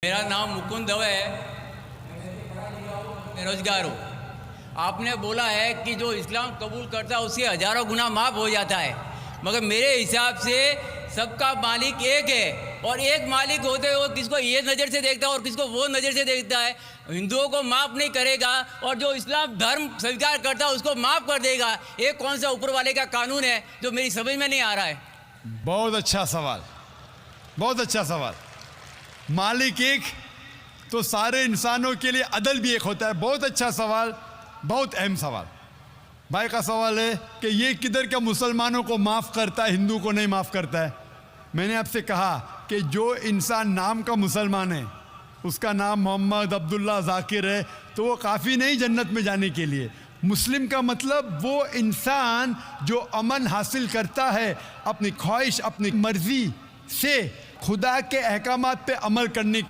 मेरा नाम मुकुंद दवे है, बेरोजगार हूँ। आपने बोला है कि जो इस्लाम कबूल करता है उसके हजारों गुना माफ़ हो जाता है, मगर मेरे हिसाब से सबका मालिक एक है और एक मालिक होते हुए किसको ये नज़र से देखता है और किसको वो नज़र से देखता है। हिंदुओं को माफ़ नहीं करेगा और जो इस्लाम धर्म स्वीकार करता है उसको माफ़ कर देगा। ये कौन सा ऊपर वाले का कानून है जो मेरी समझ में नहीं आ रहा है। बहुत अच्छा सवाल, बहुत अच्छा सवाल। मालिक एक तो सारे इंसानों के लिए अदल भी एक होता है। बहुत अच्छा सवाल, बहुत अहम सवाल। भाई का सवाल है कि ये किधर का मुसलमानों को माफ़ करता है, हिंदू को नहीं माफ़ करता है। मैंने आपसे कहा कि जो इंसान नाम का मुसलमान है, उसका नाम मोहम्मद अब्दुल्ला जाकिर है, तो वो काफ़ी नहीं जन्नत में जाने के लिए। मुस्लिम का मतलब वो इंसान जो अमन हासिल करता है अपनी ख्वाहिश, अपनी मर्ज़ी से खुदा के अहकामात पे अमल करने के